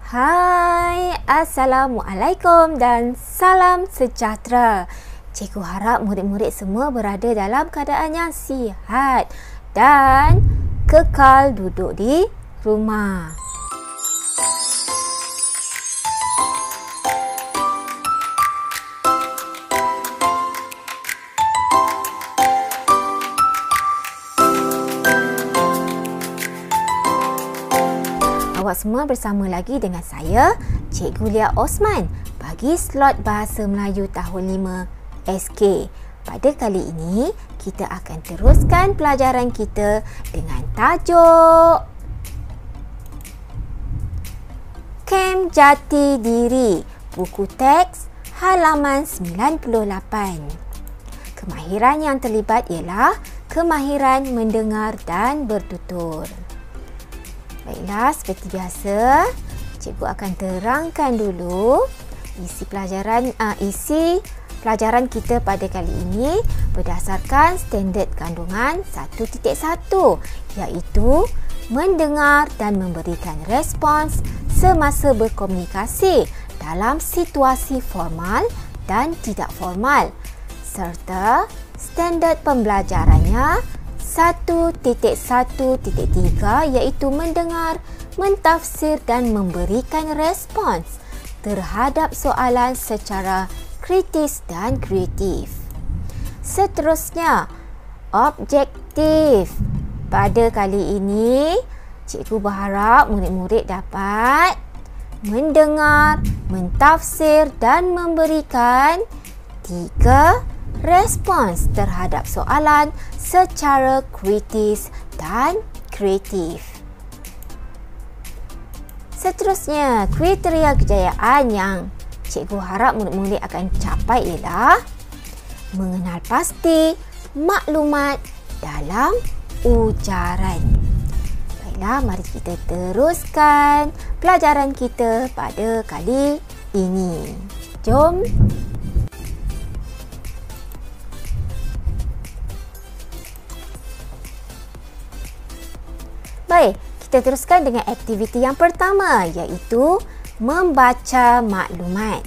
Hai, Assalamualaikum dan salam sejahtera. Cikgu harap murid-murid semua berada dalam keadaan yang sihat dan kekal duduk di rumah. Awak semua bersama lagi dengan saya, Cikgu Lia Osman, bagi slot Bahasa Melayu tahun 5 SK. Pada kali ini, kita akan teruskan pelajaran kita dengan tajuk Kem Jati Diri, buku teks halaman 98. Kemahiran yang terlibat ialah kemahiran mendengar dan bertutur. Baiklah, seperti biasa, cikgu akan terangkan dulu isi pelajaran kita pada kali ini berdasarkan standard kandungan 1.1, iaitu mendengar dan memberikan respons semasa berkomunikasi dalam situasi formal dan tidak formal, serta standard pembelajarannya 1.1.3, iaitu mendengar, mentafsir dan memberikan respons terhadap soalan secara kritis dan kreatif. Seterusnya, objektif. Pada kali ini, cikgu berharap murid-murid dapat mendengar, mentafsir dan memberikan 3 respons terhadap soalan secara kritis dan kreatif. Seterusnya, kriteria kejayaan yang cikgu harap murid-murid akan capai ialah mengenal pasti maklumat dalam ujaran. Baiklah, mari kita teruskan pelajaran kita pada kali ini. Jom. Baik, kita teruskan dengan aktiviti yang pertama, iaitu membaca maklumat.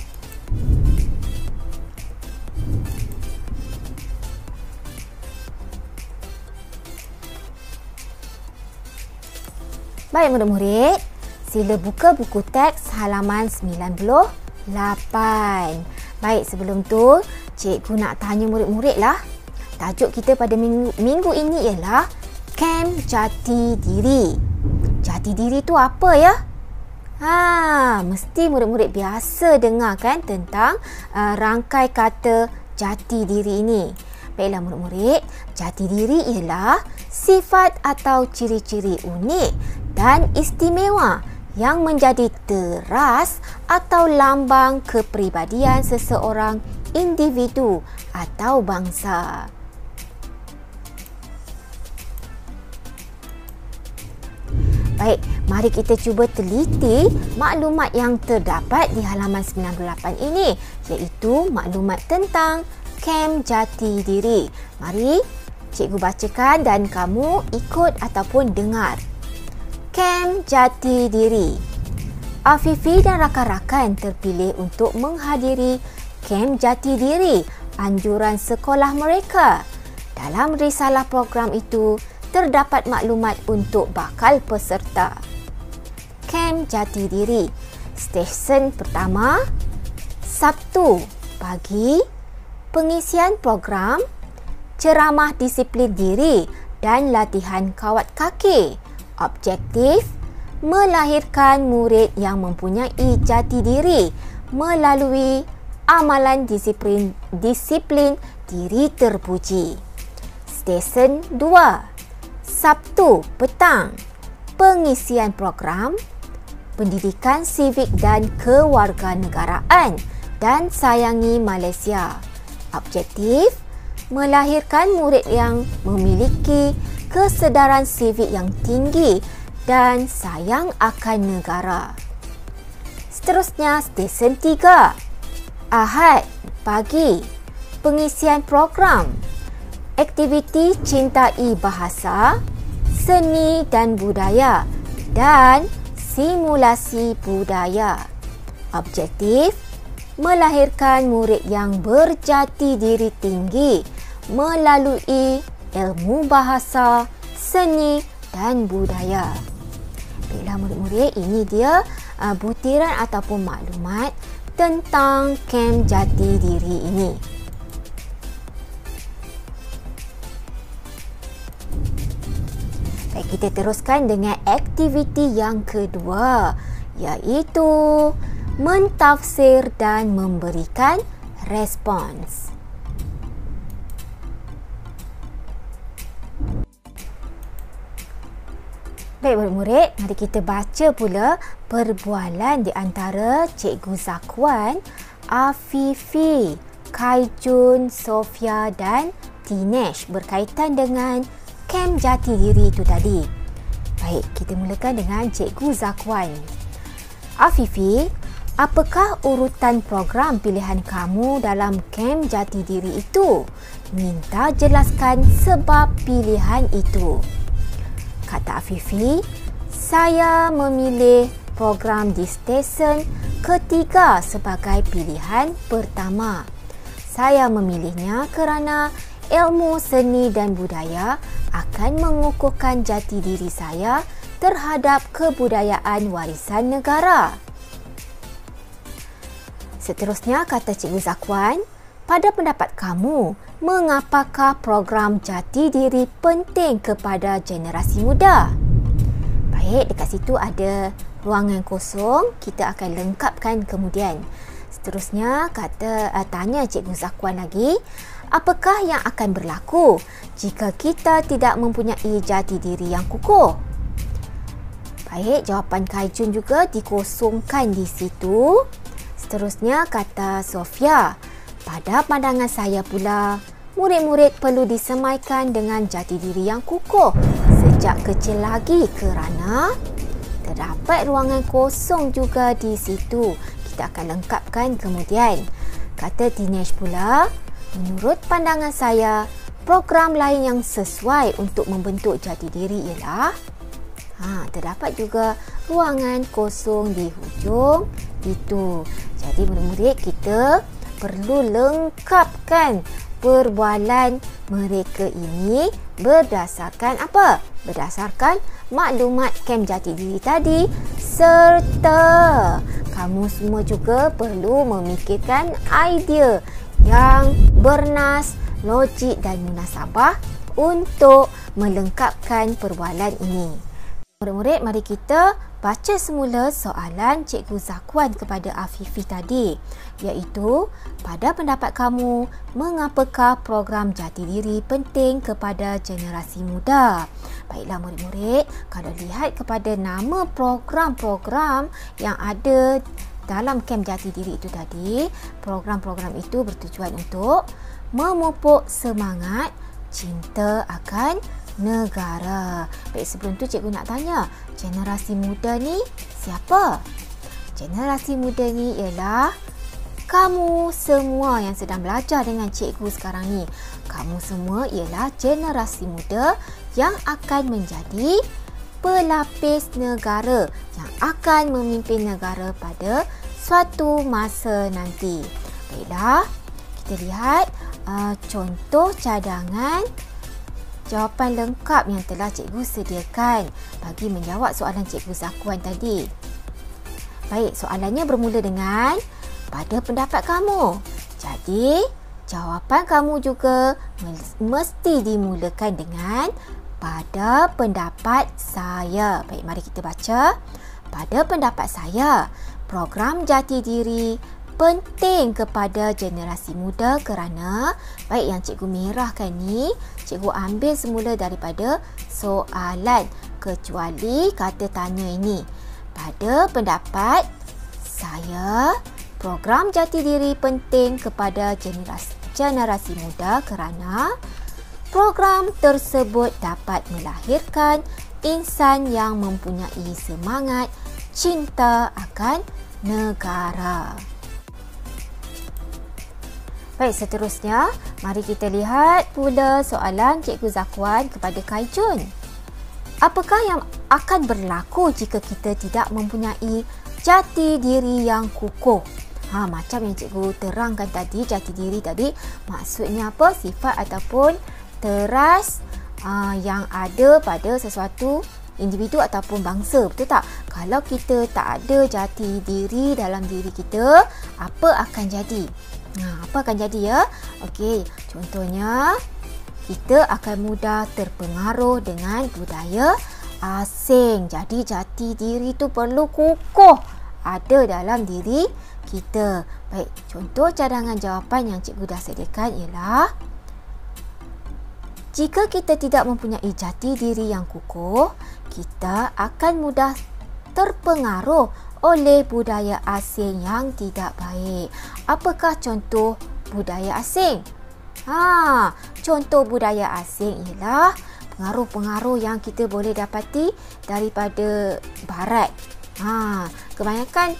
Baik murid-murid, sila buka buku teks halaman 98. Baik, sebelum tu, cikgu nak tanya murid-murid lah. Tajuk kita pada minggu ini ialah Kem Jati Diri. Jati diri tu apa ya? Mesti murid-murid biasa dengar kan tentang rangkai kata jati diri ini. Baiklah murid-murid, jati diri ialah sifat atau ciri-ciri unik dan istimewa yang menjadi teras atau lambang kepribadian seseorang individu atau bangsa. Baik, mari kita cuba teliti maklumat yang terdapat di halaman 98 ini, iaitu maklumat tentang Kem Jati Diri. Mari cikgu bacakan dan kamu ikut ataupun dengar. Kem Jati Diri. Afifi dan rakan-rakan terpilih untuk menghadiri Kem Jati Diri, anjuran sekolah mereka. Dalam risalah program itu, terdapat maklumat untuk bakal peserta. Kem Jati Diri. Stesen pertama, Sabtu pagi, pengisian program, ceramah disiplin diri dan latihan kawat kaki. Objektif, melahirkan murid yang mempunyai jati diri melalui amalan disiplin diri terpuji. Stesen 2, Sabtu petang, pengisian program, pendidikan sivik dan kewarganegaraan dan sayangi Malaysia. Objektif, melahirkan murid yang memiliki kesedaran sivik yang tinggi dan sayang akan negara. Seterusnya, stesen 3, Ahad pagi, pengisian program, aktiviti cintai bahasa, seni dan budaya dan simulasi budaya. Objektif, melahirkan murid yang berjati diri tinggi melalui ilmu bahasa, seni dan budaya. Baiklah murid-murid, ini dia butiran ataupun maklumat tentang kem jati diri ini. Baik, kita teruskan dengan aktiviti yang kedua, iaitu mentafsir dan memberikan respons. Baik murid-murid, mari kita baca pula perbualan di antara Cikgu Zakwan, Afifi, Kaijun, Sofia dan Tinesh berkaitan dengan kem jati diri itu tadi. Baik, kita mulakan dengan Cikgu Zakwan. Afifi, apakah urutan program pilihan kamu dalam kem jati diri itu? Minta jelaskan sebab pilihan itu. Kata Afifi, saya memilih program di stesen ketiga sebagai pilihan pertama. Saya memilihnya kerana ilmu seni dan budaya akan mengukuhkan jati diri saya terhadap kebudayaan warisan negara. Seterusnya, kata Cikgu Zakwan, pada pendapat kamu, mengapakah program jati diri penting kepada generasi muda? Baik, dekat situ ada ruangan kosong, kita akan lengkapkan kemudian. Seterusnya, tanya Cikgu Zakwan lagi, apakah yang akan berlaku jika kita tidak mempunyai jati diri yang kukuh? Baik, jawapan Kaijun juga dikosongkan di situ. Seterusnya, kata Sofia, pada pandangan saya pula, murid-murid perlu disemaikan dengan jati diri yang kukuh sejak kecil lagi kerana terdapat ruangan kosong juga di situ. Kita akan lengkapkan kemudian. Kata Tinesh pula, menurut pandangan saya, program lain yang sesuai untuk membentuk jati diri ialah terdapat juga ruangan kosong di hujung itu. Jadi murid-murid, kita perlu lengkapkan perbualan mereka ini berdasarkan apa? Berdasarkan maklumat kem jati diri tadi, serta kamu semua juga perlu memikirkan idea yang bernas, logik dan munasabah untuk melengkapkan perbualan ini. Murid-murid, mari kita baca semula soalan Cikgu Zakwan kepada Afifi tadi, iaitu, pada pendapat kamu, mengapakah program jati diri penting kepada generasi muda? Baiklah murid-murid, kalau lihat kepada nama program-program yang ada dalam kem jati diri itu tadi, program-program itu bertujuan untuk memupuk semangat cinta akan negara. Baik, sebelum tu cikgu nak tanya, generasi muda ni siapa? Generasi muda ni ialah kamu semua yang sedang belajar dengan cikgu sekarang ni. Kamu semua ialah generasi muda yang akan menjadi pelapis negara, yang akan memimpin negara pada suatu masa nanti. Baiklah, kita lihat contoh cadangan jawapan lengkap yang telah cikgu sediakan bagi menjawab soalan Cikgu Zakwan tadi. Baik, soalannya bermula dengan pada pendapat kamu. Jadi, jawapan kamu juga mesti dimulakan dengan pada pendapat saya. Baik, mari kita baca. Pada pendapat saya, program jati diri penting kepada generasi muda kerana, baik, yang cikgu merahkan ni, cikgu ambil semula daripada soalan kecuali kata tanya ini. Pada pendapat saya, program jati diri penting kepada generasi muda kerana program tersebut dapat melahirkan insan yang mempunyai semangat cinta akan negara. Baik, seterusnya, mari kita lihat pula soalan Cikgu Zakwan kepada Kaijun. Apakah yang akan berlaku jika kita tidak mempunyai jati diri yang kukuh? Macam yang cikgu terangkan tadi, jati diri tadi maksudnya apa? Sifat ataupun teras yang ada pada sesuatu individu ataupun bangsa, betul tak? Kalau kita tak ada jati diri dalam diri kita, apa akan jadi? Apa akan jadi ya? Okey, contohnya kita akan mudah terpengaruh dengan budaya asing. Jadi jati diri tu perlu kukuh ada dalam diri kita. Baik, contoh cadangan jawapan yang cikgu dah sediakan ialah, jika kita tidak mempunyai jati diri yang kukuh, kita akan mudah terpengaruh oleh budaya asing yang tidak baik. Apakah contoh budaya asing? Contoh budaya asing ialah pengaruh-pengaruh yang kita boleh dapati daripada barat. Kebanyakan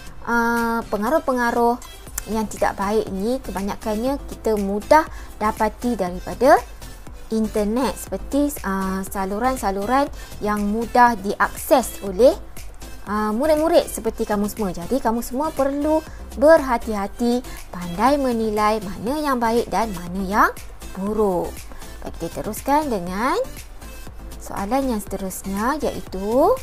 pengaruh-pengaruh yang tidak baik ni kebanyakannya kita mudah dapati daripada internet, seperti saluran-saluran yang mudah diakses oleh murid-murid seperti kamu semua. Jadi kamu semua perlu berhati-hati, pandai menilai mana yang baik dan mana yang buruk. Baik, kita teruskan dengan soalan yang seterusnya, iaitu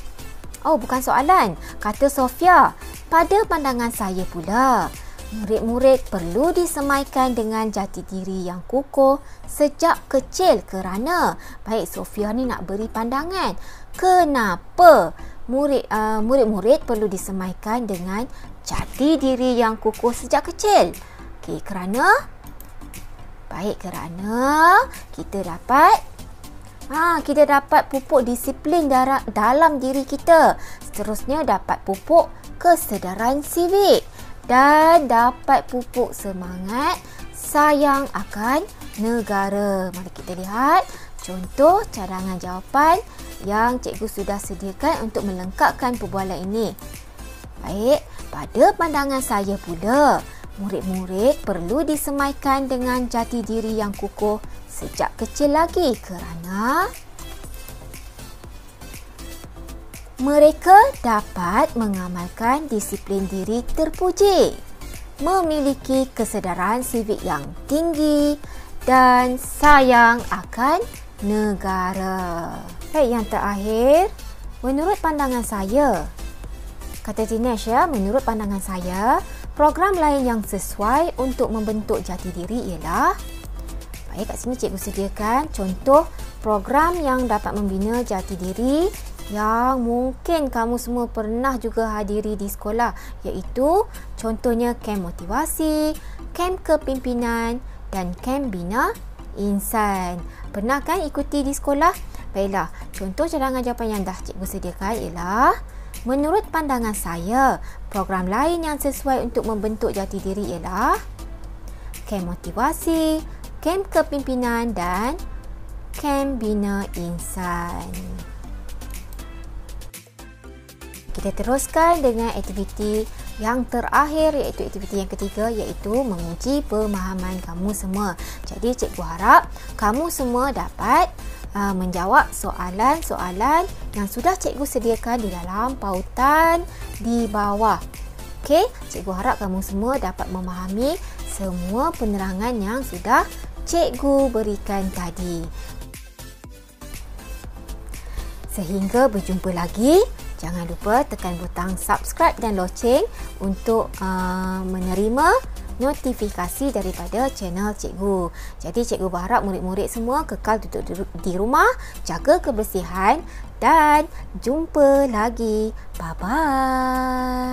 bukan soalan, kata Sofia. Pada pandangan saya pula, murid-murid perlu disemaikan dengan jati diri yang kukuh sejak kecil kerana, baik, Sofia ni nak beri pandangan kenapa murid-murid perlu disemaikan dengan jati diri yang kukuh sejak kecil. Kerana kita dapat pupuk disiplin dalam diri kita. Seterusnya dapat pupuk kesedaran sivik dan dapat pupuk semangat sayang akan negara. Mari kita lihat contoh cadangan jawapan yang cikgu sudah sediakan untuk melengkapkan perbualan ini. Baik, pada pandangan saya pula, murid-murid perlu disemaikan dengan jati diri yang kukuh sejak kecil lagi kerana mereka dapat mengamalkan disiplin diri terpuji, memiliki kesedaran sivik yang tinggi dan sayang akan negara. Baik, yang terakhir, menurut pandangan saya, kata Dinesh ya, menurut pandangan saya, program lain yang sesuai untuk membentuk jati diri ialah, baik, kat sini cikgu sediakan contoh program yang dapat membina jati diri yang mungkin kamu semua pernah juga hadiri di sekolah, iaitu contohnya kem motivasi, kem kepimpinan dan kem bina insan. Pernah kan ikuti di sekolah? Baiklah, contoh cadangan jawapan yang dah cikgu sediakan ialah, menurut pandangan saya, program lain yang sesuai untuk membentuk jati diri ialah kem motivasi, kem kepimpinan dan kem bina insan. Kita teruskan dengan aktiviti yang terakhir, iaitu aktiviti yang ketiga, iaitu menguji pemahaman kamu semua. Jadi cikgu harap kamu semua dapat menjawab soalan-soalan yang sudah cikgu sediakan di dalam pautan di bawah. Okey, cikgu harap kamu semua dapat memahami semua penerangan yang sudah cikgu berikan tadi. Sehingga berjumpa lagi, jangan lupa tekan butang subscribe dan loceng untuk menerima notifikasi daripada channel cikgu. Jadi cikgu berharap murid-murid semua kekal duduk di rumah, jaga kebersihan dan jumpa lagi. Bye-bye.